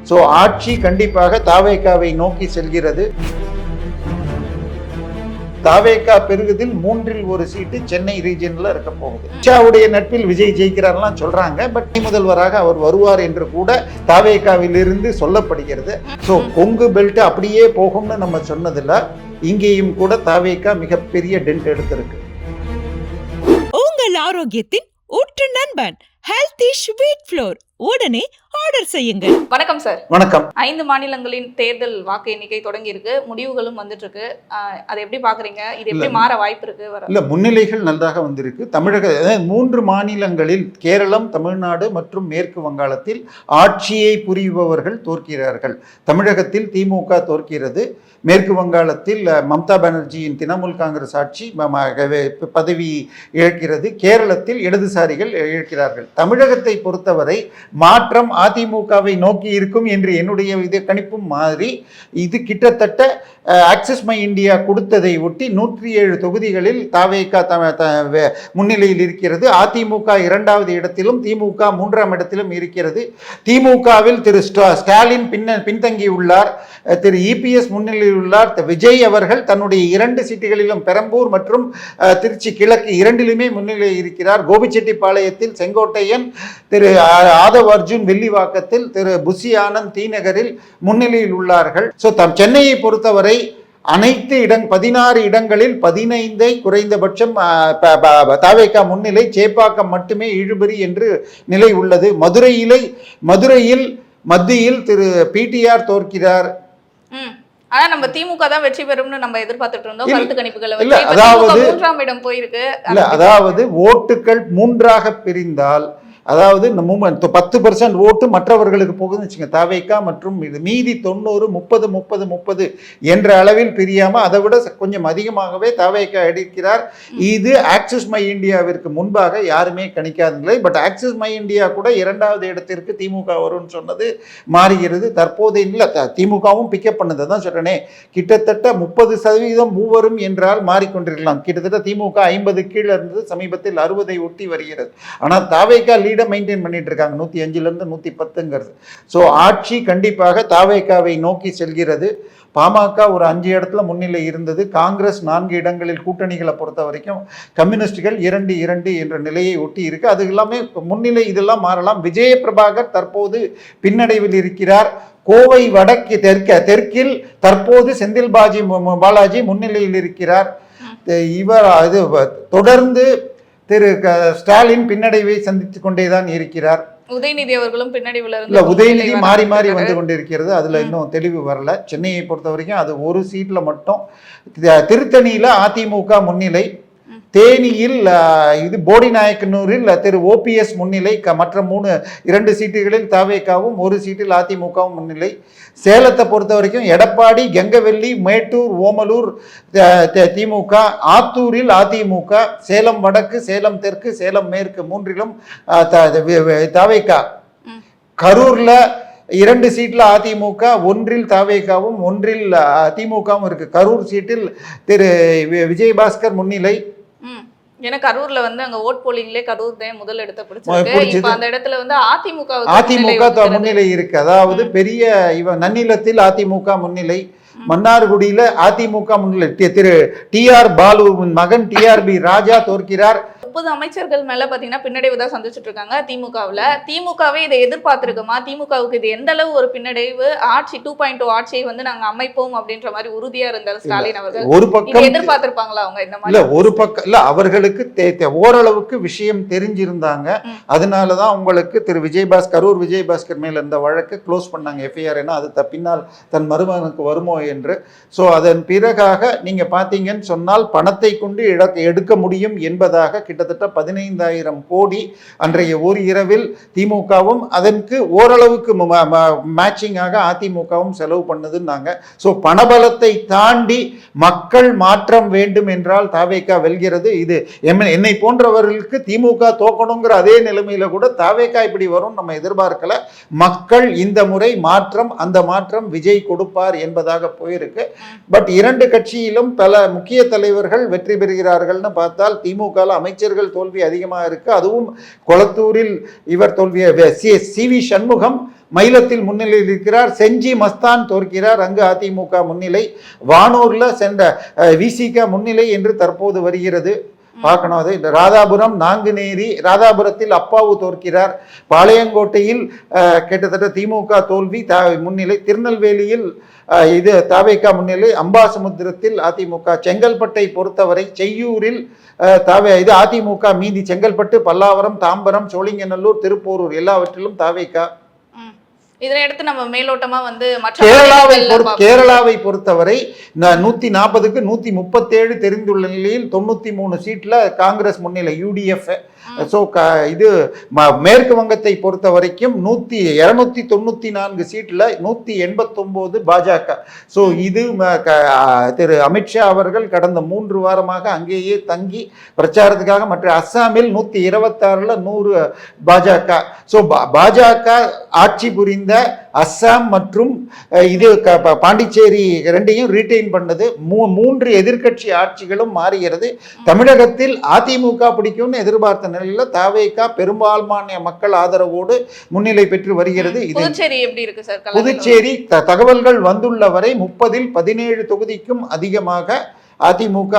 So ஆட்சி கண்டிப்பாக தாவேகாவை நோக்கி செல்கிறது. தாவேகா பெருகுதில் 3 சீட்டு சென்னை ரீஜன்ல இருக்க போகுது. ஷாவுடைய நட்பில் விஜய் ஜெயிக்கிறார்லாம் சொல்றாங்க. பட் முதல்வராக அவர் வருவார் என்று கூட தாவேகாவில் இருந்து சொல்லப்படுகிறது. ஸோ கொங்கு பெல்ட் அப்படியே போகும்னு நம்ம சொன்னதில்ல, இங்கேயும் கூட தாவேகா மிகப்பெரிய டென்ட் எடுத்திருக்கு. உங்கள் ஆரோக்கியத்தின் ஊற்று நண்பன் ஹெல்தி ஸ்வீட் ஃப்ளோர், உடனே ஆர்டர் செய்யுங்கள். வணக்கம் சார். வணக்கம். 5 மாநிலங்களின் தேர்தல் வாக்கு எண்ணிக்கை தொடங்கி இருக்கு, முடிவுகளும் வந்துட்டு இருக்கு. அதை எப்படி பாக்குறீங்க? இது எப்படி மாற வாய்ப்பு இருக்கு? இல்ல, முன்னிலைகள் நன்றாக வந்திருக்கு. தமிழக 3 மாநிலங்களில் கேரளம், தமிழ்நாடு மற்றும் மேற்கு வங்காளத்தில் ஆட்சியை புரிபவர்கள் தோற்கிறார்கள். தமிழகத்தில் திமுக தோற்கிறது. மேற்கு வங்காளத்தில் மம்தா பானர்ஜியின் திரிணாமுல் காங்கிரஸ் ஆட்சி பதவி இழக்கிறது. கேரளத்தில் இடதுசாரிகள் இழக்கிறார்கள். தமிழகத்தை பொறுத்தவரை மாற்றம் அதிமுகவை நோக்கி இருக்கும் என்று என்னுடைய கணிப்பும் மாறி இது கிட்டத்தட்ட ஆக்சிஸ் மை இந்தியா கொடுத்ததை ஒட்டி 107 தொகுதிகளில் தாவேகா முன்னிலையில் இருக்கிறது. அதிமுக 2வது இடத்திலும் திமுக 3ஆம் இடத்திலும் இருக்கிறது. திமுகவில் திரு ஸ்டாலின் பின்தங்கியுள்ளார். திரு இபிஎஸ் முன்னிலையில் உள்ளார். விஜய் அவர்கள் தன்னுடைய 2 சீட்டுகளிலும் பெரம்பூர் மற்றும் திருச்சி கிழக்கு 2லுமே முன்னிலை இருக்கிறார். கோபிச்செட்டிப்பாளையத்தில் செங்கோட்டையன், திரு ஆதவ் அர்ஜுன் வெள்ளிவாக்கத்தில், திரு புசி ஆனந்த் டி நகரில் முன்னிலையில் உள்ளார்கள். ஸோ சென்னையை பொறுத்தவரை அனைத்து 16 இடங்களில் 15 குறைந்தபட்சம் தாவேகா முன்னிலை. சேப்பாக்கம் மட்டுமே இழுபறி என்று நிலை உள்ளது. மதுரையில் மத்தியில் திரு பிடிஆர் தோற்கிறார். ஆனா நம்ம திமுக தான் வெற்றி பெறும்னு நம்ம எதிர்பார்த்துட்டு இருந்தோம். கருத்து கணிப்புகளை அதாவது 3ஆம் இடம் போயிருக்கு. அதாவது ஓட்டுகள் 3ஆக பிரிந்தால், அதாவது 10% ஓட்டு மற்றவர்களுக்கு போகுதுன்னு வச்சுங்க, தாவேகா மற்றும் இது மீதி 90 30 என்ற அளவில் பிரியாம அதை விட கொஞ்சம் அதிகமாகவே தாவேகா எடுக்கிறார். இது ஆக்சிஸ் மை இந்தியாவிற்கு முன்பாக யாருமே கணிக்காதீங்களே. பட் ஆக்சிஸ் மை இந்தியா கூட 2வது இடத்திற்கு திமுக வரும்னு சொன்னது மாறுகிறது. தற்போது இல்லை, திமுகவும் பிக்கப் பண்ணதை தான் சொல்றேனே. கிட்டத்தட்ட 30% மூவரும் என்றால் மாறிக்கொண்டிருக்கலாம். கிட்டத்தட்ட திமுக 50 கீழே இருந்தது, சமீபத்தில் 60 ஒட்டி வருகிறது. ஆனால் தாவேகா மெயின்டைன் பண்ணிட்டு இருக்காங்க 105 110. ஸோ ஆட்சி கண்டிப்பாக தாவேகாவை நோக்கி செல்கிறது. பாமக ஒரு 5 இடத்துல முன்னிலை இருந்தது. காங்கிரஸ் 4 இடங்களில் கூட்டணிகளை பொறுத்த வரைக்கும் கம்யூனிஸ்டுகள் 2 என்ற நிலையை ஒட்டி இருக்கு. அது எல்லாமே முன்னிலை, இதெல்லாம் மாறலாம். விஜய பிரபாகர் தற்போது பின்னடைவில் இருக்கிறார். கோவை வடக்கு தெற்கில் தற்போது செந்தில் பாலாஜி முன்னிலையில் இருக்கிறார். இவர் அது தொடர்ந்து திரு ஸ்டாலின் பின்னடைவை சந்தித்துக் கொண்டேதான் இருக்கிறார். உதயநிதி அவர்களும் பின்னடைவில் இல்ல, உதயநிதி மாறி வந்து கொண்டிருக்கிறது. அதுல இன்னும் தெளிவு வரல. சென்னையை பொறுத்த வரைக்கும் அது ஒரு சீட்ல மட்டும். திருத்தணியில அதிமுக முன்னிலை. தேனியில் இது போடிநாயக்கனூரில் திரு ஓபிஎஸ் முன்னிலை. மற்ற 2 சீட்டுகளில் தாவேகாவும் 1 சீட்டில் அதிமுகவும் முன்னிலை. சேலத்தை பொறுத்த வரைக்கும் எடப்பாடி, கெங்கவெள்ளி, மேட்டூர், ஓமலூர் திமுக, ஆத்தூரில் அதிமுக, சேலம் வடக்கு, சேலம் தெற்கு, சேலம் மேற்கு 3லும் தாவேகா. கரூர்ல 2 சீட்டில் அதிமுக, 1ல் தாவேகாவும் 1ல் திமுகவும் இருக்கு. கரூர் சீட்டில் திரு விஜயபாஸ்கர் முன்னிலை. ஏன்னா கரூர்ல அங்க ஓட் போலிங்லே கரூர் தான் முதல் இடத்தை பிடிச்சிருக்கு. இப்ப அந்த இடத்துல அதிமுக முன்னிலை இருக்கு. அதாவது பெரிய நன்னிலத்தில் அதிமுக முன்னிலை. மன்னார்குடியில அதிமுக முன்னிலை. திரு டிஆர் பாலுவின் மகன் டிஆர்பி ராஜா தோற்கிறார். 30 அமைச்சர்கள் மேல பாத்தீங்கன்னா பின்னடைவு தான் சந்திச்சுட்டு இருக்காங்க திமுகவுல. திமுகவே இதை எதிர்பார்த்திருக்குமா? திமுகவுக்கு இது எந்த அளவு ஒரு பின்னடைவு? ஆட்சி 2.0 ஆட்சியை நாங்க அமைப்போம் அப்படின்ற மாதிரி உறுதியா இருந்தார் ஸ்டாலின் அவர்கள். ஒரு பக்கம் எதிர்பார்த்திருப்பாங்களா அவங்க இந்த மாதிரி? இல்ல, ஒரு பக்கம் இல்ல, அவர்களுக்கு ஓரளவுக்கு விஷயம் தெரிஞ்சிருந்தாங்க. அதனாலதான் உங்களுக்கு திரு கரூர் விஜயபாஸ்கர் மேல இருந்த வழக்கு க்ளோஸ் பண்ணாங்க, எஃப்ஐஆர். ஏன்னா அது பின்னால் தன் மருமகனுக்கு வருமோ என்று. ஸோ அதன் பிறகாக நீங்க பாத்தீங்கன்னு சொன்னால் பணத்தை கொண்டு எடுக்க முடியும் என்பதாக கிட்டத்தட்ட 15,000 கோடி அன்றைய ஒரு இரவில் திமுகவும் அதற்கு ஓரளவுக்கு மேட்சிங்காக அதிமுகவும் செலவு பண்ணதுன்னாங்க. ஸோ பணபலத்தை தாண்டி மக்கள் மாற்றம் வேண்டும் என்றால் தாவேகா வெல்கிறது. இது என்னை போன்றவர்களுக்கு திமுக தோக்கணுங்கிற அதே நிலைமையில கூட தாவேகா இப்படி வரும் நம்ம எதிர்பார்க்கல. மக்கள் இந்த முறை மாற்றம், அந்த மாற்றம் விஜய் கொடுப்பார் என்பதாக போயிருக்கு. பட் 2 கட்சியிலும் பல முக்கிய தலைவர்கள் வெற்றி பெறுகிறார்கள்னு பார்த்தால் திமுக அமைச்சர்கள் தோல்வி அதிகமாக இருக்கு. அதுவும் கொளத்தூரில் இவர் தோல்வி, சி வி சண்முகம் மயிலத்தில் முன்னிலையில் இருக்கிறார். செஞ்சி மஸ்தான் தோற்கிறார், அங்கு அதிமுக முன்னிலை. வானூர்ல சென்ற விசிக முன்னிலை என்று தற்போது வருகிறது. பார்க்கணும். அது ராதாபுரம், நாங்குநேரி, ராதாபுரத்தில் அப்பாவு தோற்கிறார். பாளையங்கோட்டையில் கிட்டத்தட்ட திமுக தோல்வி, முன்னிலை. திருநெல்வேலியில் இது தாவேகா முன்னிலை. அம்பாசமுத்திரத்தில் அதிமுக. செங்கல்பட்டை பொறுத்தவரை செய்யூரில் இது அதிமுக மீதி. செங்கல்பட்டு, பல்லாவரம், தாம்பரம், சோழிங்கநல்லூர், திருப்போரூர் எல்லாவற்றிலும் தாவேகா. இதனை எடுத்து நம்ம மேலோட்டமா வந்து கேரளாவை பொறுத்தவரை 140க்கு 137 தெரிந்துள்ள நிலையில் 93 சீட்ல காங்கிரஸ் முன்னிலை, UDF. ஸோ இது மேற்கு வங்கத்தை பொறுத்த வரைக்கும் 294 சீட்ல 189 பாஜக. ஸோ இது திரு அமித்ஷா அவர்கள் கடந்த 3 வாரமாக அங்கேயே தங்கி பிரச்சாரத்துக்காக. மற்ற அஸ்ஸாமில் 126ல் 100 பாஜக. ஸோ பாஜக ஆட்சி புரிந்த அஸ்ஸாம் மற்றும் இது பாண்டிச்சேரி ரெண்டையும் ரீட்டைன் பண்ணது. 3 எதிர்க்கட்சி ஆட்சிகளும் மாறுகிறது. தமிழகத்தில் அதிமுக பிடிக்கும்னு எதிர்பார்த்த நிலையில தாவேகா பெரும்பான்மையான மக்கள் ஆதரவோடு முன்னிலை பெற்று வருகிறது. புதுச்சேரி எப்படி இருக்கு சார்? புதுச்சேரி தகவல்கள் வந்துள்ள வரை 30ல் 17 தொகுதிக்கும் அதிகமாக அதிமுக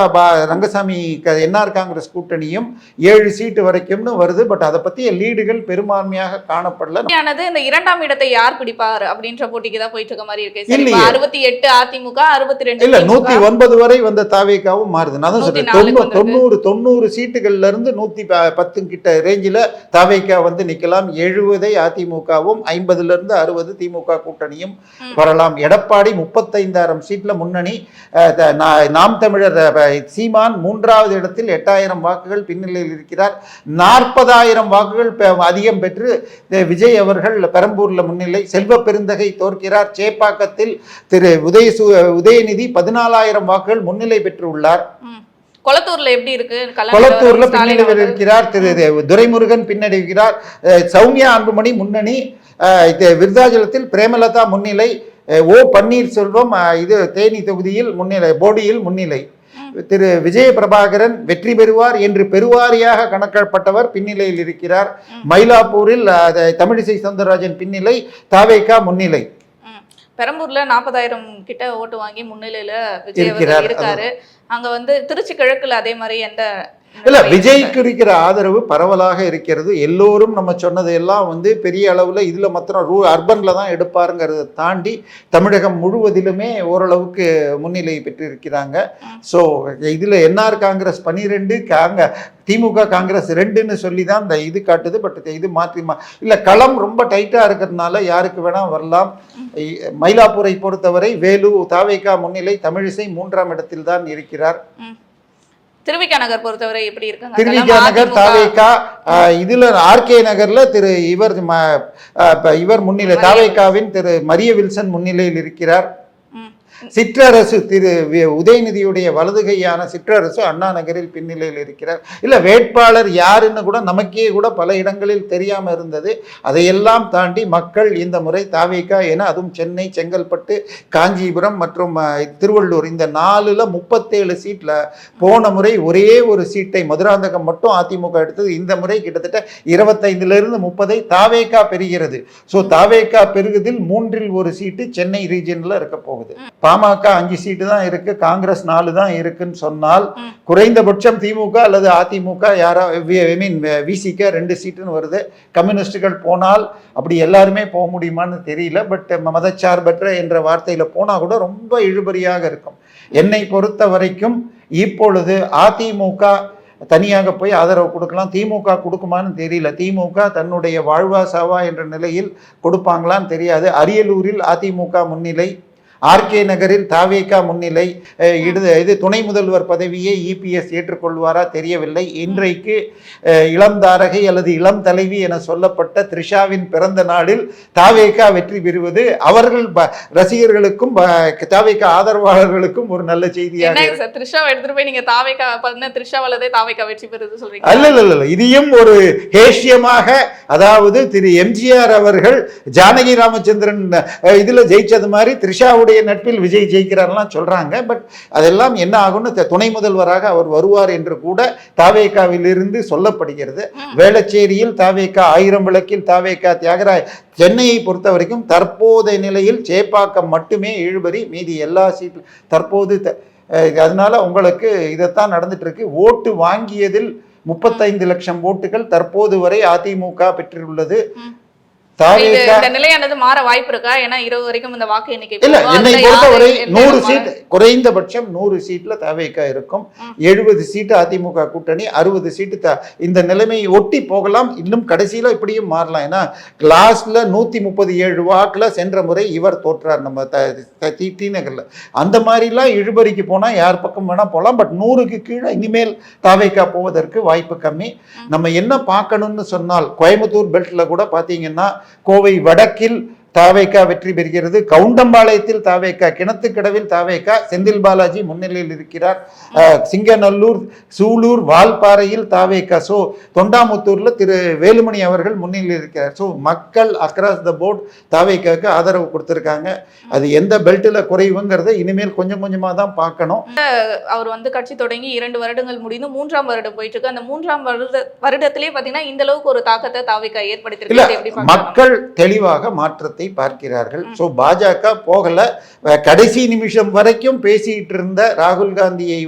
ரங்கசாமி என்ஆர் காங்கிரஸ் கூட்டணியும் 7 சீட்டு வரைக்கும்னு வருது. பட் அதை பத்திய லீடுகள் பெரும்பான்மையாக காணப்படல. இந்த 2ஆம் இடத்தை யார் பிடிப்பார் அப்படின்ற போட்டிக்கு தான் போயிட்டு இருக்க மாதிரி இருக்கு. 68 அதிமுக, 62 இல்ல 109 வரை வந்த தாவேகாவும் மாறுது. நான் தான் சொல்றேன் 90 சீட்டுகள்ல இருந்து 110 கிட்ட ரேஞ்சில தாவேகா வந்து நிக்கலாம். 70 அதிமுகவும் 50ல இருந்து 60 திமுக கூட்டணியும் வரலாம். எடப்பாடி 35,000 சீட்ல முன்னணி. நாம் தமிழர் சீமான் 3வது இடத்தில் 8000 வாக்குகள் பின்னிலையில் இருக்கிறார். 40,000 வாக்குகள் அதிகம் பெற்று விஜய் அவர்கள் பெரம்பூர்ல முன்னிலை. செல்வ பெருந்தகை தோற்கிறார். சேப்பாக்கத்தில் திரு உதயநிதி 14,000 வாக்குகள் முன்னிலை பெற்றுள்ளார். கொளத்தூர்ல எப்படி இருக்கு? கொளத்தூர்ல பின்னடைவில் இருக்கிறார். திரு துரைமுருகன் பின்னடைகிறார். சௌமியா அன்புமணி முன்னணி. விருதாச்சலத்தில் பிரேமலதா முன்னிலை. ஓ பன்னீர்செல்வம் இது தேனி தொகுதியில் முன்னிலை, போடியில் முன்னிலை. திரு விஜய பிரபாகரன் வெற்றி பெறுவார் என்று பெருவாரியாக கணக்கிடப்பட்டவர் பின்னிலையில் இருக்கிறார். மயிலாப்பூரில் தமிழிசை சவுந்தரராஜன் பின்னிலை, தாவேகா முன்னிலை. பெரம்பூர்ல 40,000 கிட்ட ஓட்டு வாங்கி முன்னிலையில விஜய் இருக்காரு. அங்க வந்து திருச்சி கிழக்குல அதே மாதிரி எந்த இல்ல விஜய்க்கு இருக்கிற ஆதரவு பரவலாக இருக்கிறது. எல்லோரும் நம்ம சொன்னது எல்லாம் வந்து பெரிய அளவுல இதுல மாத்திரம் அர்பன்ல தான் எடுப்பாருங்கிறத தாண்டி தமிழகம் முழுவதிலுமே ஓரளவுக்கு முன்னிலை பெற்றிருக்கிறாங்க. ஸோ இதுல என்ஆர் காங்கிரஸ் 12, திமுக காங்கிரஸ் 2ன்னு சொல்லி தான் இந்த இது காட்டுது. பட் இது மாற்றி இல்ல களம் ரொம்ப டைட்டா இருக்கிறதுனால யாருக்கு வேணா வரலாம். மயிலாப்பூரை பொறுத்தவரை வேலு தாவேகா முன்னிலை, தமிழிசை 3ஆம் இடத்தில் தான் இருக்கிறார். திருவிக நகர் பொறுத்தவரை எப்படி இருக்காங்க? திருவிக நகர் தாவேகா. இதுல ஆர்கே நகர்ல இவர் முன்னிலை, தாவேகாவின் திரு மரிய வில்சன் முன்னிலையில் இருக்கிறார். சிற்றரசு திரு உதயநிதியுடைய வலதுகையான சிற்றரசு அண்ணா நகரில் பின்னிலையில் இருக்கிறார். இல்ல வேட்பாளர் யாருன்னு கூட நமக்கே கூட பல இடங்களில் தெரியாம இருந்தது. அதையெல்லாம் தாண்டி மக்கள் இந்த முறை தாவேகா என, அதுவும் சென்னை, செங்கல்பட்டு, காஞ்சிபுரம் மற்றும் திருவள்ளூர் இந்த 4ல் 37 சீட்ல போன முறை ஒரே ஒரு சீட்டை மதுராந்தகம் மட்டும் அதிமுக எடுத்தது. இந்த முறை கிட்டத்தட்ட 25ல இருந்து 30 தாவேகா பெறுகிறது. ஸோ தாவேகா பெறுவதில் 3ல் 1 சீட்டு சென்னை ரீஜன்ல இருக்க போகுது. பாமக 5 சீட்டு தான் இருக்கு, காங்கிரஸ் 4 தான் இருக்குன்னு சொன்னால் குறைந்தபட்சம் திமுக அல்லது அதிமுக விசிக 2 சீட்டுன்னு வருது. கம்யூனிஸ்டுகள் போனால் அப்படி எல்லாருமே போக முடியுமான்னு தெரியல. பட் மதச்சார்பற்ற என்ற வார்த்தையில போனா கூட ரொம்ப இழுபறியாக இருக்கும். என்னை பொறுத்த வரைக்கும் இப்பொழுது அதிமுக தனியாக போய் ஆதரவு கொடுக்கலாம். திமுக கொடுக்குமான்னு தெரியல. திமுக தன்னுடைய வாழ்வா சாவா என்ற நிலையில் கொடுப்பாங்களான்னு தெரியாது. அரியலூரில் அதிமுக முன்னிலை, ஆர்கே நகரில் தாவேகா முன்னிலை. இது துணை முதல்வர் பதவியை இபிஎஸ் ஏற்றுக்கொள்வாரா தெரியவில்லை. இன்றைக்கு இளம் தாரகை அல்லது இளம் தலைவி என சொல்லப்பட்ட த்ரிஷாவின் பிறந்த நாளில் தாவேகா வெற்றி பெறுவது அவர்கள் ரசிகர்களுக்கும் தாவேகா ஆதரவாளர்களுக்கும் ஒரு நல்ல செய்தியாக. அல்ல இதையும் ஒரு ஹேஷியமாக, அதாவது திரு எம்ஜிஆர் அவர்கள் ஜானகி ராமச்சந்திரன் இதுல ஜெயிச்சது மாதிரி த்ரிஷாவுடைய அம்மாவுடைய நட்பில் விஜய் ஜெயிக்கிறார்லாம் சொல்றாங்க. பட் அதெல்லாம் என்ன ஆகும்னு துணை முதல்வராக அவர் வருவார் என்று கூட தாவேகாவிலிருந்து சொல்லப்படுகிறது. வேளச்சேரியில் தாவேகா, 1000 விளக்கில் தாவேகா, தியாகராய. சென்னையை பொறுத்த வரைக்கும் தற்போதைய நிலையில் சேப்பாக்கம் மட்டுமே இழுபறி, மீதி எல்லா சீட்டும் தற்போது அதனால உங்களுக்கு இதைத்தான் நடந்துட்டு இருக்கு. ஓட்டு வாங்கியதில் 35 லட்சம் ஓட்டுகள் தற்போது வரை அதிமுக பெற்றுள்ளது. இந்த நிலையானது மாற வாய்ப்பு இருக்கா? ஏன்னா இரவு வரைக்கும் இந்த வாக்கு எண்ணிக்கை இல்ல, என்னை பொறுத்தவரை 100 சீட், குறைந்தபட்சம் 100 சீட்ல தவேகா இருக்கும். 70 சீட்டு அதிமுக கூட்டணி, 60 சீட்டு இந்த நிலைமையை ஒட்டி போகலாம். இன்னும் கடைசியில இப்படியும் மாறலாம். ஏன்னா லாஸ்ட்ல 137 வாக்குல சென்ற முறை இவர் தோற்றார் நம்ம டி நகர்ல. அந்த மாதிரிலாம் இழுபறிக்கு போனா யார் பக்கம் வேணா போகலாம். பட் 100க்கு கீழே இனிமேல் தவேகா போவதற்கு வாய்ப்பு கம்மி. நம்ம என்ன பார்க்கணும்னு சொன்னால், கோயம்புத்தூர் பெல்ட்ல கூட பாத்தீங்கன்னா கோவை வடக்கில் தாவேகா வெற்றி பெறுகிறது. கவுண்டம்பாளையத்தில் தாவேகா, கிணத்துக்கடவில் தாவேகா, செந்தில் பாலாஜி முன்னிலையில் இருக்கிறார். சிங்கநல்லூர், சூலூர், வால்பாறையில் தாவேகா. ஸோ தொண்டாமுத்தூர்ல திரு வேலுமணி அவர்கள் முன்னிலையில் இருக்கிறார். ஸோ மக்கள் அக்ராஸ் த போர்டு தாவேகாவுக்கு ஆதரவு கொடுத்திருக்காங்க. அது எந்த பெல்ட்டில் குறைவுங்கிறத இனிமேல் கொஞ்சம் கொஞ்சமாக தான் பார்க்கணும். அவர் வந்து கட்சி தொடங்கி 2 வருடங்கள் முடிந்து 3ஆம் வருடம் போயிட்டு இருக்கு. அந்த 3ஆம் வருடத்திலே பார்த்தீங்கன்னா இந்த அளவுக்கு ஒரு தாக்கத்தை தாவேகா ஏற்படுத்தியிருக்கு. மக்கள் தெளிவாக மாற்றத்தை பார்க்கிறார்கள். சோ பாஜக போகல. கடைசி நிமிஷம் வரைக்கும் பேசிட்டு இருந்த ராகுல் காந்தியை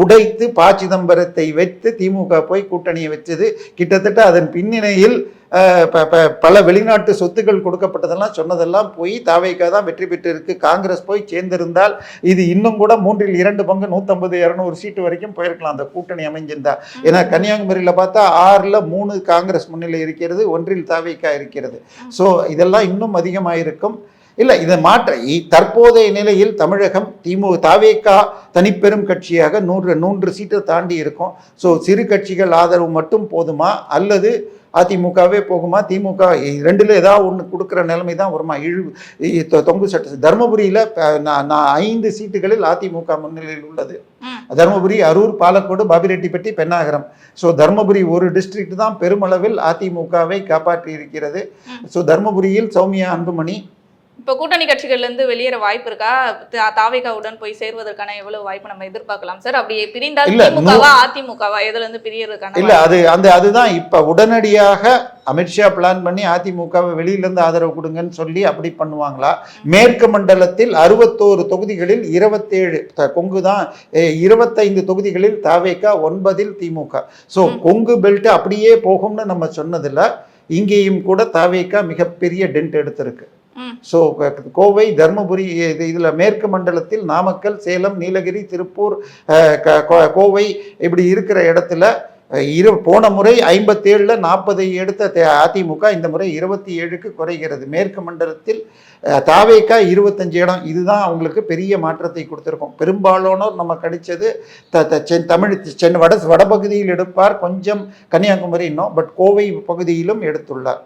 உடைத்து ப. சிதம்பரத்தை வைத்து திமுக போய் கூட்டணியை வச்சது. கிட்டத்தட்ட அதன் பின்னணியில் பல வெளிநாட்டு சொத்துக்கள் கொடுக்கப்பட்டதெல்லாம் சொன்னதெல்லாம் போய் தாவேகா தான் வெற்றி பெற்று இருக்கு. காங்கிரஸ் போய் சேர்ந்திருந்தால் இது இன்னும் கூட 3 2 பங்கு 150-200 சீட்டு வரைக்கும் போயிருக்கலாம் அந்த கூட்டணி அமைஞ்சிருந்தா. ஏன்னா கன்னியாகுமரியில பார்த்தா 6ல் 3 காங்கிரஸ் முன்னிலை இருக்கிறது, 1ல் தாவேகா இருக்கிறது. ஸோ இதெல்லாம் இன்னும் அதிகமாயிருக்கும். இல்லை, இதை மாற்ற தற்போதைய நிலையில் தமிழகம் தாவேகா தனிப்பெரும் கட்சியாக 100 சீட்டை தாண்டி இருக்கும். ஸோ சிறு கட்சிகள் ஆதரவு மட்டும் போதுமா, அல்லது அதிமுகவே போகுமா? திமுக 2ல் ஏதாவது ஒன்று கொடுக்குற நிலைமை தான் வருமா? தொங்கு சட்ட தருமபுரியில் 5 சீட்டுகளில் அதிமுக முன்னிலையில் உள்ளது. தருமபுரி, அரூர், பாலக்கோடு, பாபிரெட்டிப்பட்டி, பென்னாகரம். ஸோ தருமபுரி ஒரு டிஸ்ட்ரிக்ட் தான் பெருமளவில் அதிமுகவை காப்பாற்றி இருக்கிறது. ஸோ தருமபுரியில் சௌமியா அன்புமணி. இப்போ கூட்டணி கட்சிகள்ல இருந்து வெளியேற வாய்ப்பு இருக்கா? தாவேகாவுடன் போய் சேர்வதற்கான எவ்வளவு வாய்ப்பு நம்ம எதிர்பார்க்கலாம் சார்? அப்படி பிரிந்தால் திமுகவா அதிமுகவா எதுல இருந்து பிரியறதுக்கான? இல்ல, அதுதான் இப்ப உடனடியாக அமித்ஷா பிளான் பண்ணி அதிமுகவை வெளியிலிருந்து ஆதரவு கொடுங்கன்னு சொல்லி அப்படி பண்ணுவாங்களா? மேற்கு மண்டலத்தில் 61 தொகுதிகளில் 27 கொங்கு தான், 25 தொகுதிகளில் தாவேகா, 9ல் திமுக. ஸோ கொங்கு பெல்ட் அப்படியே போகும்னு நம்ம சொன்னதில்ல. இங்கேயும் கூட தாவேகா மிகப்பெரிய டென்ட் எடுத்திருக்கு. ஸோ கோவை, தர்மபுரி, இதில் மேற்கு மண்டலத்தில் நாமக்கல், சேலம், நீலகிரி, திருப்பூர், கோவை இப்படி இருக்கிற இடத்துல போன முறை 57ல் 40 எடுத்த அதிமுக இந்த முறை 27க்கு குறைகிறது. மேற்கு மண்டலத்தில் தாவேகா 25 இடம். இதுதான் அவங்களுக்கு பெரிய மாற்றத்தை கொடுத்துருக்கோம். பெரும்பாலானோர் நம்ம கிடைச்சது சென்னை வடபகுதியில் எடுப்பார், கொஞ்சம் கன்னியாகுமரி இன்னும், பட் கோவை பகுதியிலும் எடுத்துள்ளார்.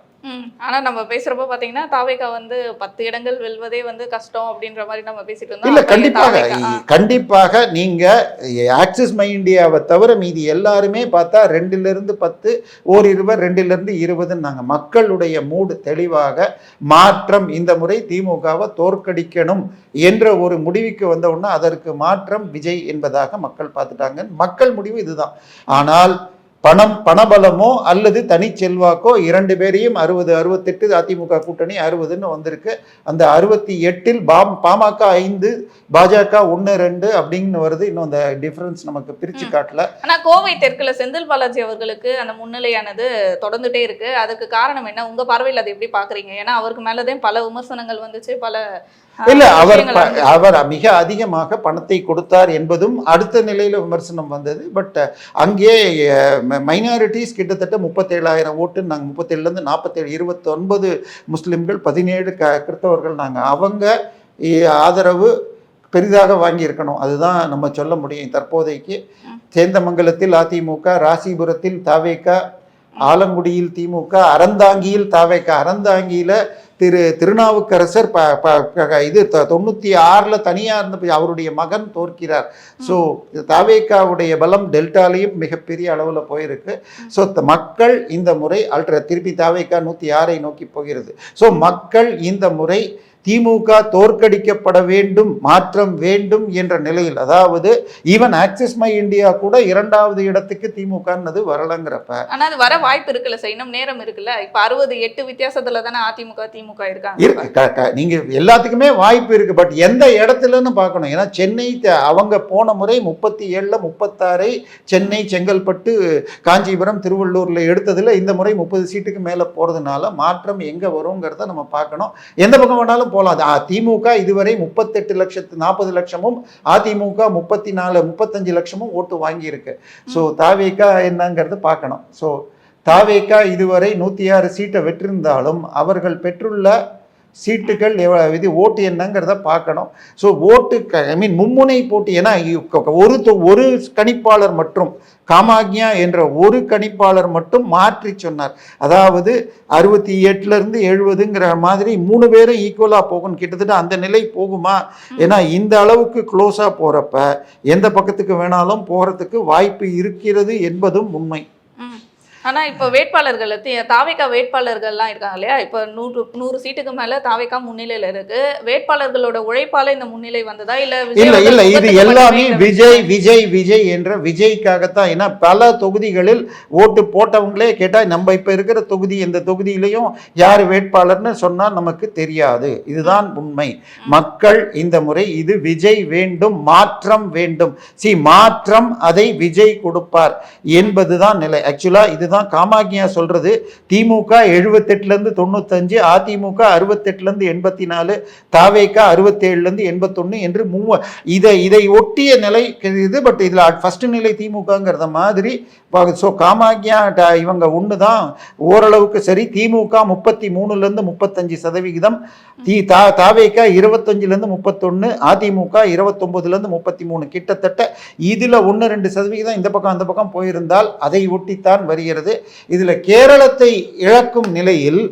ஆனா நம்ம பேசுறப்ப பாத்தீங்கன்னா தாவேகா வந்து 10 இடங்கள் வெல்வதே வந்து கஷ்டம் அப்படின்ற மாதிரி நம்ம பேசிட்டு இருந்தோம். இல்ல, கண்டிப்பாக நீங்க ஆக்சிஸ் மை இந்தியாவை தவிர மீதி எல்லாருமே பார்த்தா 2லிருந்து 10, ஓரிருவர் 2லிருந்து 20. மக்களுடைய மூடு தெளிவாக மாற்றம். இந்த முறை திமுகவை தோற்கடிக்கணும் என்ற ஒரு முடிவுக்கு வந்த உடனே அதற்கு மாற்றம் விஜய் என்பதாக மக்கள் பார்த்துட்டாங்க. மக்கள் முடிவு இதுதான். ஆனால் பணபலமோ அல்லது தனி செல்வாக்கோ 2 பேரையும் 60, 68 அதிமுக கூட்டணி 60ன்னு வந்திருக்கு. அந்த 68ல் பாமக 5, பாஜக 1, 2 அப்படின்னு வருது. இன்னும் அந்த டிஃபரன்ஸ் நமக்கு பிரிச்சு காட்டல. ஆனா கோவை தெற்குல செந்தில் பாலாஜி அவர்களுக்கு அந்த முன்னிலையானது தொடர்ந்துட்டே இருக்கு. அதுக்கு காரணம் என்ன? உங்க பார்வையில் அதை எப்படி பாக்குறீங்க? ஏன்னா அவருக்கு மேலதான் பல விமர்சனங்கள் வந்துச்சு. இல்ல, அவர் மிக அதிகமாக பணத்தை கொடுத்தார் என்பதும் அடுத்த நிலையில விமர்சனம் வந்தது. பட் அங்கே மைனாரிட்டிஸ் கிட்டத்தட்ட 37,000 ஓட்டு. நாங்கள் 37லேருந்து 47, 29 முஸ்லிம்கள், 17 கிறிஸ்தவர்கள். அவங்க ஆதரவு பெரிதாக வாங்கியிருக்கணும். அதுதான் நம்ம சொல்ல முடியும் தற்போதைக்கு. சேந்தமங்கலத்தில் அதிமுக, ராசிபுரத்தில் தாவேகா, ஆலங்குடியில் திமுக, அறந்தாங்கியில் தாவேகா. அறந்தாங்கியில திருநாவுக்கரசர் 96ல் தனியாக இருந்த அவருடைய மகன் தோற்கிறார். ஸோ தாவேகாவுடைய பலம் டெல்டாலையும் மிகப்பெரிய அளவில் போயிருக்கு. ஸோ மக்கள் இந்த முறை திருப்பி தாவேகா 106ஐ நோக்கி போகிறது. ஸோ மக்கள் இந்த முறை திமுக தோற்கடிக்கப்பட வேண்டும், மாற்றம் வேண்டும் என்ற நிலையில், அதாவது ஈவன் ஆக்சிஸ் மை இந்தியா கூட 2வது இடத்துக்கு திமுகன்னது வரலங்கிறப்ப. ஆனா அது வர வாய்ப்பு இருக்குல்ல சார், இன்னும் நேரம் இருக்குல்ல. இப்ப 68 வித்தியாசத்துல தானே அதிமுக திமுக இருக்காங்க. இருக்கு, நீங்க எல்லாத்துக்குமே வாய்ப்பு இருக்கு. பட் எந்த இடத்துலன்னு பார்க்கணும். ஏன்னா சென்னை அவங்க போன முறை 37ல் 36 சென்னை, செங்கல்பட்டு, காஞ்சிபுரம், திருவள்ளூர்ல எடுத்ததுல இந்த முறை 30 சீட்டுக்கு மேல போறதுனால மாற்றம் எங்க வருங்கிறத நம்ம பார்க்கணும். எந்த பக்கம் வேணாலும் போகலாம். திமுக இதுவரை 40 லட்சமும் அதிமுக 35 லட்சமும் ஓட்டு வாங்கியிருக்கு. ஸோ தாவேகா என்னங்கிறது பார்க்கணும். ஸோ தாவேகா இதுவரை 106 சீட்டை வெற்றிருந்தாலும் அவர்கள் பெற்றுள்ள சீட்டுகள் இது ஓட்டு என்னங்கிறத பார்க்கணும். ஸோ ஓட்டு மும்முனை போட்டி. ஏன்னா ஒரு கணிப்பாளர் மற்றும் காமாக்யா என்ற ஒரு கணிப்பாளர் மட்டும் மாற்றி சொன்னார். அதாவது 68லேருந்து 70ங்கிற மாதிரி 3 பேரும் ஈக்குவலாக போகும். கிட்டத்தட்ட அந்த நிலை போகுமா? ஏன்னா இந்த அளவுக்கு க்ளோஸாக போகிறப்ப எந்த பக்கத்துக்கு வேணாலும் போகிறதுக்கு வாய்ப்பு இருக்கிறது என்பதும் உண்மை. ஆனா இப்ப வேட்பாளர்கள் தாவேகா வேட்பாளர்கள்லாம் இருக்காங்க இல்லையா? இப்ப 100 சீட்டுக்கு மேல தாவேகா முன்னிலையில இருக்கு. வேட்பாளர்களோட உழைப்பால இந்த முன்னிலை வந்ததா இல்ல இது எல்லாமே விஜய் என்ற விஜய்க்காகத்தான். ஏன்னா பல தொகுதிகளில் ஓட்டு போட்டவங்களே கேட்டா நம்ம இப்ப இருக்கிற தொகுதி, எந்த தொகுதியிலையும் யார் வேட்பாளர்னு சொன்னா நமக்கு தெரியாது. இதுதான் உண்மை. மக்கள் இந்த முறை இது விஜய் வேண்டும், மாற்றம் வேண்டும். மாற்றம் அதை விஜய் கொடுப்பார் என்பதுதான் நிலை. ஆக்சுவலா இதுதான் காமாக்யா சொல்றது. திமுக 78லேருந்து 95, அதிமுக 68லேருந்து 84, தாவேகா 67லேருந்து 81 என்று இதை ஒட்டிய நிலை இது. பட் இதுல ஃபர்ஸ்ட் நிலை திமுகங்கிறத மாதிரி. ஸோ காமாக்யா இவங்க ஒன்று தான் ஓரளவுக்கு சரி. திமுக 33லேருந்து 35%, தாவேகா 25லேருந்து 31, அதிமுக 29லேருந்து 33. கிட்டத்தட்ட இதுல 1-2% இந்த பக்கம் அந்த பக்கம் போயிருந்தால் அதை ஒட்டித்தான் வருகிறது. இதுல கேரளத்தை இழக்கும் நிலையில்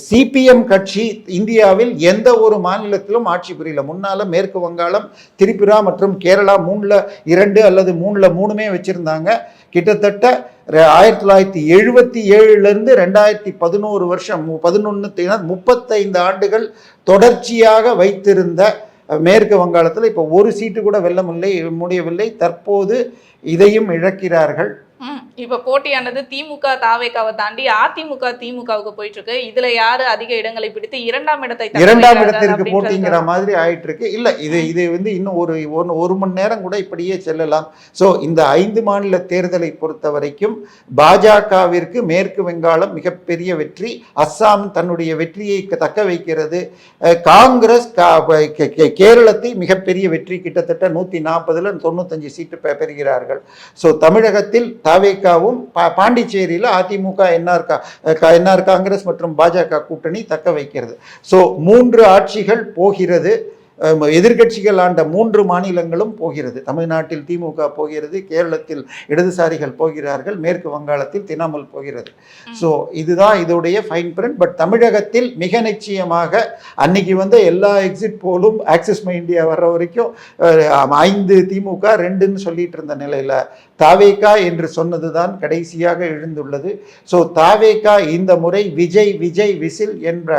சிபிஎம் கட்சி இந்தியாவில் எந்த ஒரு மாநிலத்திலும் ஆட்சி புரியல. முன்னால மேற்கு வங்காளம், திரிபுரா மற்றும் கேரளா 3ல் 2 அல்லது 3ல் 3மே வச்சிருந்தாங்க. கிட்டத்தட்ட 1977லேருந்து 2011 வருஷம் 35 ஆண்டுகள் தொடர்ச்சியாக வைத்திருந்த மேற்கு வங்காளத்தில் இப்போ ஒரு சீட்டு கூட வெல்ல முடியவில்லை. தற்போது இதையும் இழக்கிறார்கள். இப்ப போட்டியானது திமுக தாவேகாவை தாண்டி அதிமுக திமுகவுக்கு போயிட்டு இருக்கு. இதுல யாரு அதிக இடங்களை பிடித்து 2ஆம் இடத்திற்கு போட்டிங்கிற மாதிரி ஆயிட்டு இருக்கு. இல்ல இது இன்னும் ஒரு மணி நேரம் கூட இப்படியே செல்லலாம். சோ இந்த 5 மாநில தேர்தலை பொறுத்த வரைக்கும் பாஜகவிற்கு மேற்கு வங்காளம் மிகப்பெரிய வெற்றி, அஸ்ஸாம் தன்னுடைய வெற்றியை தக்க வைக்கிறது, காங்கிரஸ் கேரளத்தை மிகப்பெரிய வெற்றி, கிட்டத்தட்ட 140ல் 95 சீட்டு பெறுகிறார்கள். சோ தமிழகத்தில் தாவேகாவும் பாண்டிச்சேரியில் அதிமுக என்ஆர் காங்கிரஸ் மற்றும் பாஜக கூட்டணி தக்க வைக்கிறது. ஸோ 3 ஆட்சிகள் போகிறது. எதிர்கட்சிகள் ஆண்ட 3 மாநிலங்களும் போகிறது. தமிழ்நாட்டில் திமுக போகிறது, கேரளத்தில் இடதுசாரிகள் போகிறார்கள், மேற்கு வங்காளத்தில் திரிணாமுல் போகிறது. ஸோ இதுதான் இதோடைய ஃபைன் பிரிண்ட். பட் தமிழகத்தில் மிக நிச்சயமாக அன்னைக்கு எல்லா எக்ஸிட் போலும் ஆக்சிஸ் மை இந்தியா வர்ற வரைக்கும் 5 திமுக 2ன்னு சொல்லிட்டு இருந்த நிலையில தாவேகா என்று சொன்னதுதான் கடைசியாக எழுந்துள்ளது. ஸோ தாவேகா இந்த முறை விஜய் விசில் என்ற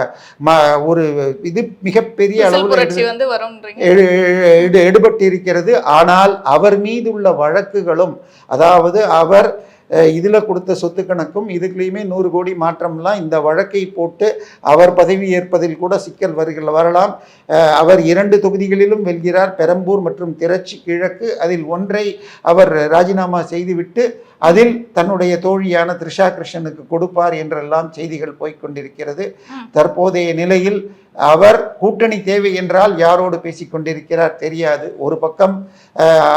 ஒரு இது மிகப்பெரிய அளவில் எடுபட்டிருக்கிறது. ஆனால் அவர் மீதுள்ள வழக்குகளும், அதாவது அவர் இதுல கொடுத்த சொத்து கணக்கும் இதுக்குலையுமே 100 கோடி மாற்றம்லாம் இந்த வழக்கை போட்டு அவர் பதவி ஏற்பதில் கூட சிக்கல் வரலாம். அவர் 2 தொகுதிகளிலும் வெல்கிறார், பெரம்பூர் மற்றும் திருச்சி கிழக்கு. அதில் ஒன்றை அவர் ராஜினாமா செய்துவிட்டு அதில் தன்னுடைய தோழியான த்ரிஷா கிருஷ்ணனுக்கு கொடுப்பார் என்றெல்லாம் செய்திகள் போய்கொண்டிருக்கிறது. தற்போதைய நிலையில் அவர் கூட்டணி தேவை என்றால் யாரோடு பேசிக்கொண்டிருக்கிறார் தெரியாது. ஒரு பக்கம்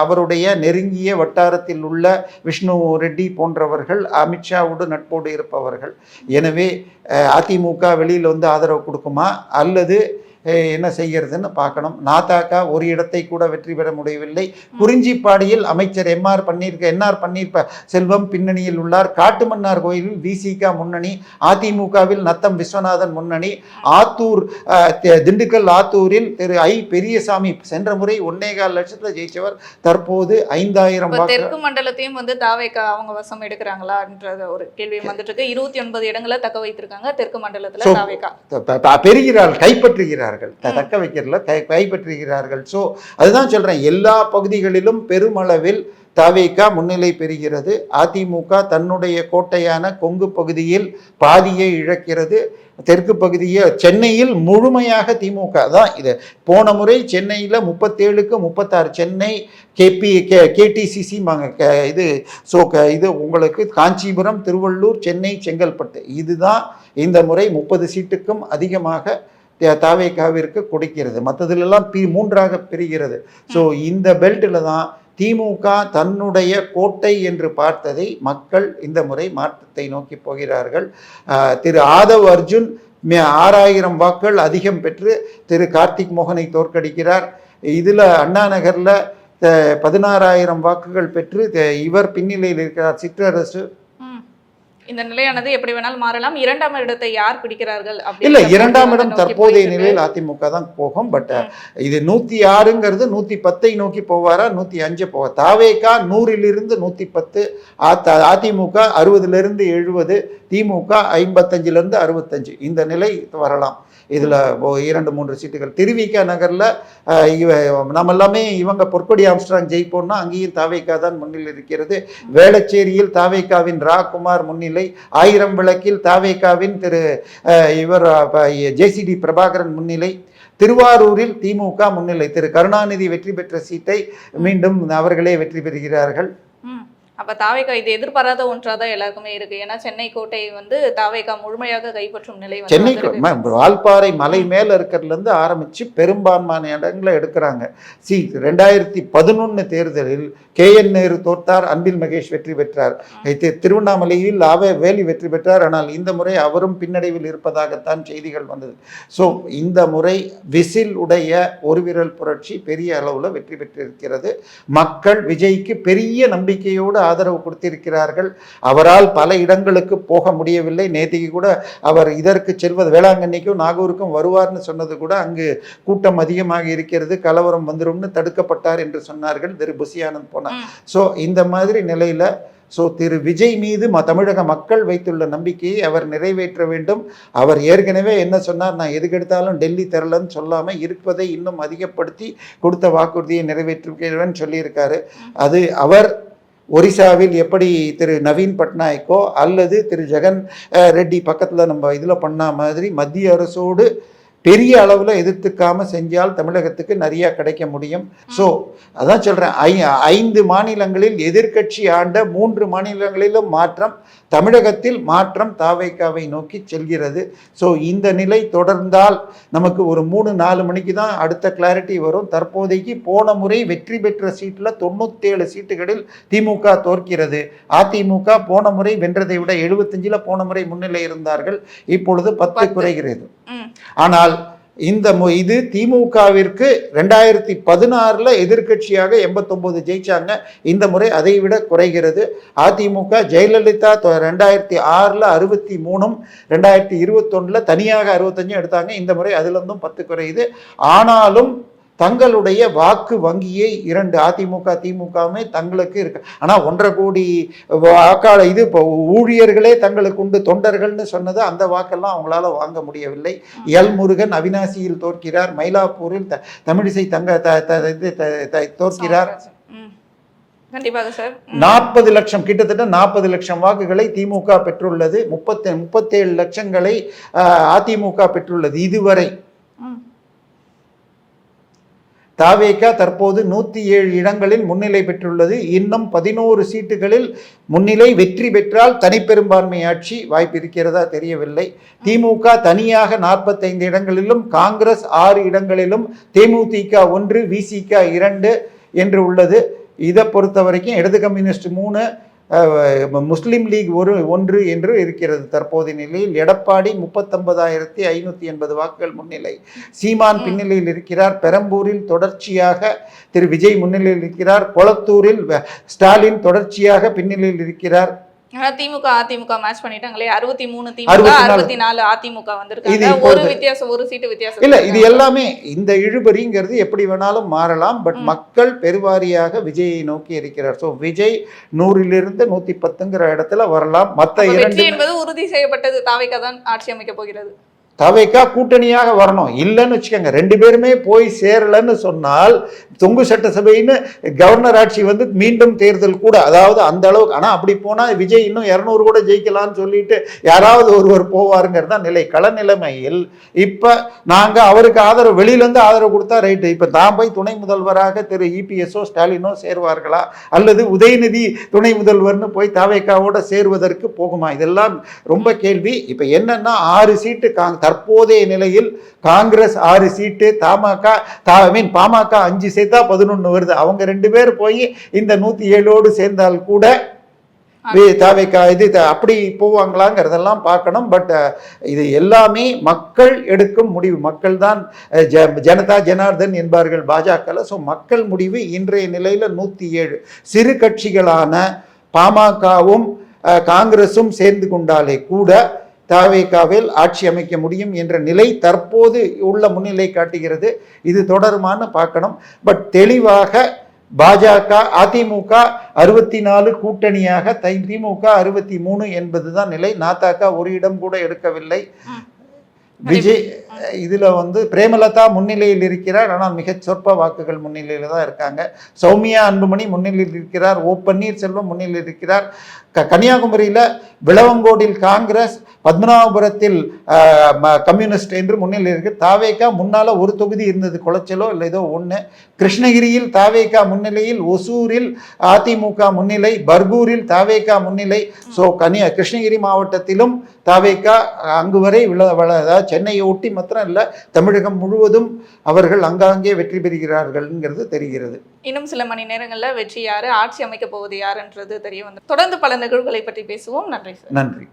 அவருடைய நெருங்கிய வட்டாரத்தில் உள்ள விஷ்ணு ரெட்டி போன்றவர்கள் அமித்ஷாவோடு நட்போடு இருப்பவர்கள். எனவே அதிமுக வெளியில் ஆதரவு கொடுக்குமா அல்லது என்ன செய்கிறதுன்னு பார்க்கணும். நாதாக்கா ஒரு இடத்தை கூட வெற்றி பெற முடியவில்லை. குறிஞ்சிப்பாடியில் அமைச்சர் என்ஆர் பன்னீர் செல்வம் பின்னணியில் உள்ளார். காட்டுமன்னார் கோயிலில் விசிக முன்னணி, அதிமுகவில் நத்தம் விஸ்வநாதன் முன்னணி, ஆத்தூர் திண்டுக்கல் ஆத்தூரில் திரு பெரியசாமி சென்ற முறை 1.25 லட்சத்தில் ஜெயிச்சவர் தற்போது 5000 தெற்கு மண்டலத்தையும் தாவேகா அவங்க வசம் எடுக்கிறாங்களா என்ற ஒரு கேள்வி வந்துட்டு இருக்கு. 29 இடங்களை தக்க வைத்திருக்காங்க தெற்கு மண்டலத்தில் தாவேகா. பெறுகிறார்கள், கைப்பற்றுகிறார்கள். வைக்கிறார்கள், தக்க வைக்கிறதுல கைப்பற்றுகிறார்கள். ஸோ அதுதான் சொல்கிறேன், எல்லா பகுதிகளிலும் பெருமளவில் தவேகா முன்னிலை பெறுகிறது. அதிமுக தன்னுடைய கோட்டையான கொங்கு பகுதியில் பாதியை இழக்கிறது. தெற்கு பகுதியை சென்னையில் முழுமையாக திமுக தான். இது போன முறை சென்னையில் 37க்கு 36 சென்னை கேடிசிசி இது. ஸோ இது உங்களுக்கு காஞ்சிபுரம், திருவள்ளூர், சென்னை, செங்கல்பட்டு இதுதான் இந்த முறை 30 சீட்டுக்கும் அதிகமாக தவேகாவிற்கு கொடுக்கிறது. மற்றதுலெல்லாம் 3ஆக பிரிகிறது. ஸோ இந்த பெல்ட்டில் தான் திமுக தன்னுடைய கோட்டை என்று பார்த்ததை மக்கள் இந்த முறை மாற்றத்தை நோக்கி போகிறார்கள். திரு ஆதவ் அர்ஜுன் 6000 வாக்குகள் அதிகம் பெற்று திரு கார்த்திக் மோகனை தோற்கடிக்கிறார். இதில் அண்ணா நகரில் 16,000 வாக்குகள் பெற்று இவர் பின்னிலையில் இருக்கிறார், சிற்றரசு. இந்த நிலையானது எப்படி வேணாலும் மாறலாம். 2ஆம் இடத்தை யார் பிடிக்கிறார்கள்? இல்ல, 2ஆம் இடம் தற்போதைய நிலையில் அதிமுக தான் போகும். பட் இது 106ங்கிறது 110 நோக்கி போவாரா, 105 போவார். தாவேகா 100லிருந்து 110, அதிமுக 60லிருந்து 70, திமுக 55லிருந்து 65 இந்த நிலை வரலாம். இதில் 2-3 சீட்டுகள். திருவிக நகரில் நம்ம எல்லாமே இவங்க பொற்கொடி ஆம்ஸ்ட்ராங் ஜெயிப்போம்னா அங்கேயும் தாவேகா தான் முன்னிலை இருக்கிறது. வேளச்சேரியில் தாவேகாவின் ராகுமார் முன்னிலை. 1000 விளக்கில் தாவேகாவின் திரு இவர் ஜேசிடி பிரபாகரன் முன்னிலை. திருவாரூரில் திமுக முன்னிலை. திரு கருணாநிதி வெற்றி பெற்ற சீட்டை மீண்டும் அவர்களே வெற்றி பெறுகிறார்கள். அப்ப தாவேகா இது எதிர்பாராத ஒன்றாதான் எல்லாருக்குமே இருக்கு. ஏன்னா சென்னை கோட்டை வந்து தாவேகா முழுமையாக கைப்பற்றும் நிலை. சென்னை வால்பாறை மலை மேல இருக்கிறதுல இருந்து ஆரம்பிச்சு பெரும்பான்மையான இடங்களை எடுக்கிறாங்க. 2011 தேர்தலில் KN நேரு தோற்றார், அன்பில் மகேஷ் வெற்றி பெற்றார். திருவண்ணாமலையில் வேலி வெற்றி பெற்றார். ஆனால் இந்த முறை அவரும் பின்னடைவில் இருப்பதாகத்தான் செய்திகள் வந்தது. ஸோ இந்த முறை விசில் உடைய ஒரு விரல் புரட்சி பெரிய அளவில் வெற்றி பெற்றிருக்கிறது. மக்கள் விஜய்க்கு பெரிய நம்பிக்கையோடு ஆதரவு கொடுத்திருக்கிறார்கள். அவரால் பல இடங்களுக்கு போக முடியவில்லை. நேற்றுக்கு கூட அவர் இதற்கு செல்வது வேளாங்கண்ணிக்கும் நாகூருக்கும் வருவார்னு சொன்னது கூட அங்கு கூட்டம் அதிகமாக இருக்கிறது, கலவரம் வந்துரும்னு தடுக்கப்பட்டார் என்று சொன்னார்கள். திரு புசி ஆனந்த் போனார். ஸோ இந்த மாதிரி நிலையில திரு விஜய் மீது தமிழக மக்கள் வைத்துள்ள நம்பிக்கையை அவர் நிறைவேற்ற வேண்டும். அவர் ஏற்கனவே என்ன சொன்னார், நான் எதுக்கெடுத்தாலும் டெல்லி தரலன்னு சொல்லாமல் இருப்பதை இன்னும் அதிகப்படுத்தி கொடுத்த வாக்குறுதியை நிறைவேற்றுவேன்னு சொல்லியிருக்காரு. அது அவர் ஒரிசாவில் எப்படி திரு நவீன் பட்நாயக்கோ அல்லது திரு ஜெகன் ரெட்டி பக்கத்தில் நம்ம இதில் பண்ண மாதிரி மத்திய அரசோடு பெரிய அளவில் எதிர்த்துக்காமல் செஞ்சால் தமிழகத்துக்கு நிறையா கிடைக்க முடியும். ஸோ அதான் சொல்கிறேன், 5 மாநிலங்களில் எதிர்க்கட்சி ஆண்ட 3 மாநிலங்களிலும் மாற்றம், தமிழகத்தில் மாற்றம் தாவேகாவை நோக்கி செல்கிறது. ஸோ இந்த நிலை தொடர்ந்தால் நமக்கு ஒரு 3-4 மணிக்கு தான் அடுத்த கிளாரிட்டி வரும். தற்போதைக்கு போன முறை வெற்றி பெற்ற சீட்டில் 97 சீட்டுகளில் திமுக தோற்கிறது. அதிமுக போன முறை வென்றதை விட 75ல் போன முறை முன்னிலை இருந்தார்கள். இப்பொழுது 10 குறைகிறது. ஆனால் இது திமுகவிற்கு 2016 எதிர்கட்சியாக 89 ஜெயிச்சாங்க. இந்த முறை அதை விட குறைகிறது. அதிமுக ஜெயலலிதா 2006 63, 2021 தனியாக 65 எடுத்தாங்க. இந்த முறை அதிலிருந்தும் 10 குறையுது. ஆனாலும் தங்களுடைய வாக்கு வங்கியை 2 அதிமுக திமுகவுமே தங்களுக்கு இருக்கு. ஆனால் 1.5 கோடி வாக்காள இது இப்போ ஊழியர்களே தங்களுக்கு உண்டு, தொண்டர்கள்னு சொன்னது அந்த வாக்கெல்லாம் அவங்களால வாங்க முடியவில்லை. எல் முருகன் அவினாசியில் தோற்கிறார். மயிலாப்பூரில் தமிழிசை தோற்கிறார். கண்டிப்பாக சார் 40 லட்சம், கிட்டத்தட்ட 40 லட்சம் வாக்குகளை திமுக பெற்றுள்ளது. 37 லட்சங்களை அதிமுக பெற்றுள்ளது இதுவரை. தாவேகா தற்போது 107 இடங்களில் முன்னிலை பெற்றுள்ளது. இன்னும் 11 சீட்டுகளில் முன்னிலை வெற்றி பெற்றால் தனிப்பெரும்பான்மை ஆட்சி வாய்ப்பு இருக்கிறதா தெரியவில்லை. திமுக தனியாக 45 இடங்களிலும், காங்கிரஸ் 6 இடங்களிலும், தேமுதிக 1, விசிக 2 என்று உள்ளது. இதை பொறுத்த வரைக்கும் இடது கம்யூனிஸ்ட் 3, முஸ்லிம் லீக் 1 என்று இருக்கிறது. தற்போதைய நிலையில் எடப்பாடி 39,580 வாக்குகள் முன்னிலை. சீமான் பின்னிலையில் இருக்கிறார். பெரம்பூரில் தொடர்ச்சியாக திரு விஜய் முன்னிலையில் இருக்கிறார். கொளத்தூரில் ஸ்டாலின் தொடர்ச்சியாக பின்னிலையில் இருக்கிறார். திமுக அதிமுக மேட்ச் பண்ணிட்டாங்களே, 63 திமுக 64 அதிமுக வந்திருக்காங்க. ஒரு வித்தியாசம், ஒரு சீட்டு வித்தியாசம் இல்ல. இது எல்லாமே இந்த இழுபறிங்கிறது எப்படி வேணாலும் மாறலாம். பட் மக்கள் பெருவாரியாக விஜயை நோக்கி இருக்கிறார். ஸோ விஜய் 100லிருந்து 110ங்கிற இடத்துல வரலாம். மற்ற 2 என்பது உறுதி செய்யப்பட்டது. தாவேகா தான் ஆட்சி அமைக்க போகிறது. தவைக்கா கூட்டணியாக வரணும். இல்லைன்னு வச்சுக்கோங்க, 2 பேருமே போய் சேரலன்னு சொன்னால் தொங்கு சட்டசபைன்னு கவர்னர் ஆட்சி வந்து மீண்டும் தேர்தல் கூட, அதாவது அந்த அளவுக்கு. ஆனால் அப்படி போனால் விஜய் இன்னும் 200 கூட ஜெயிக்கலாம்னு சொல்லிட்டு யாராவது ஒருவர் போவாருங்கிறது தான் நிலை. கள நிலைமையில் இப்போ நாங்கள் அவருக்கு ஆதரவு, வெளியிலேருந்து ஆதரவு கொடுத்தா ரைட்டு. இப்போ தான் போய் துணை முதல்வராக திரு இபிஎஸ்ஓ ஸ்டாலினோ சேருவார்களா, அல்லது உதயநிதி துணை முதல்வர்னு போய் தவைக்காவோட சேருவதற்கு போகுமா, இதெல்லாம் ரொம்ப கேள்வி. இப்போ என்னன்னா 6 சீட்டு தற்போதைய நிலையில் காங்கிரஸ் 6 சீட்டு, பாமக 5 சேர்த்தா 11 வருது. அவங்க 2 பேர் போய் இந்த 107ஓடு சேர்ந்தால் கூட தாவேக்கா இது அப்படி போவாங்களாங்கிறதெல்லாம் பார்க்கணும். பட் இது எல்லாமே மக்கள் எடுக்கும் முடிவு. மக்கள் தான் ஜனதா ஜனார்தன் என்பார்கள் பாஜக. ஸோ மக்கள் முடிவு இன்றைய நிலையில் 107 சிறு கட்சிகளான பாமகவும் காங்கிரஸும் சேர்ந்து கொண்டாலே கூட தாவேக்காவில் ஆட்சி அமைக்க முடியும் என்ற நிலை தற்போது உள்ள முன்னிலை காட்டுகிறது. இது தொடருமான்னு பார்க்கணும். பட் தெளிவாக பாஜக அதிமுக 64 கூட்டணியாக, திமுக 63 என்பதுதான் நிலை. நாத்தாக்கா ஒரு இடம் கூட எடுக்கவில்லை. விஜய் இதுல வந்து பிரேமலதா முன்னிலையில் இருக்கிறார், ஆனால் மிக சொற்ப வாக்குகள் முன்னிலையில் தான் இருக்காங்க. சௌமியா அன்புமணி முன்னிலையில் இருக்கிறார், ஓ பன்னீர்செல்வம் முன்னிலையில் இருக்கிறார். கன்னியாகுமரியில் விளவங்கோடில் காங்கிரஸ், பத்மநாபபுரத்தில் கம்யூனிஸ்ட் என்று முன்னிலையில் இருக்கு. தாவேக்கா முன்னால ஒரு தொகுதி இருந்தது, குளச்சலோ இல்லை ஏதோ ஒன்று. கிருஷ்ணகிரியில் தாவேக்கா முன்னிலையில், ஒசூரில் அதிமுக முன்னிலை, பர்கூரில் தாவேக்கா முன்னிலை. ஸோ கிருஷ்ணகிரி மாவட்டத்திலும் தாவேக்கா அங்கு வரை சென்னையை ஒட்டி மாத்திரம் இல்லை, தமிழகம் முழுவதும் அவர்கள் அங்காங்கே வெற்றி பெறுகிறார்கள்ங்கிறது தெரிகிறது. இன்னும் சில மணி நேரங்களில் வெற்றி யாரு, ஆட்சி அமைக்க போவது யாருன்றது தெரிய வந்து தொடர்ந்து பல நிகழ்வுகளை பற்றி பேசுவோம். நன்றி சார். நன்றி.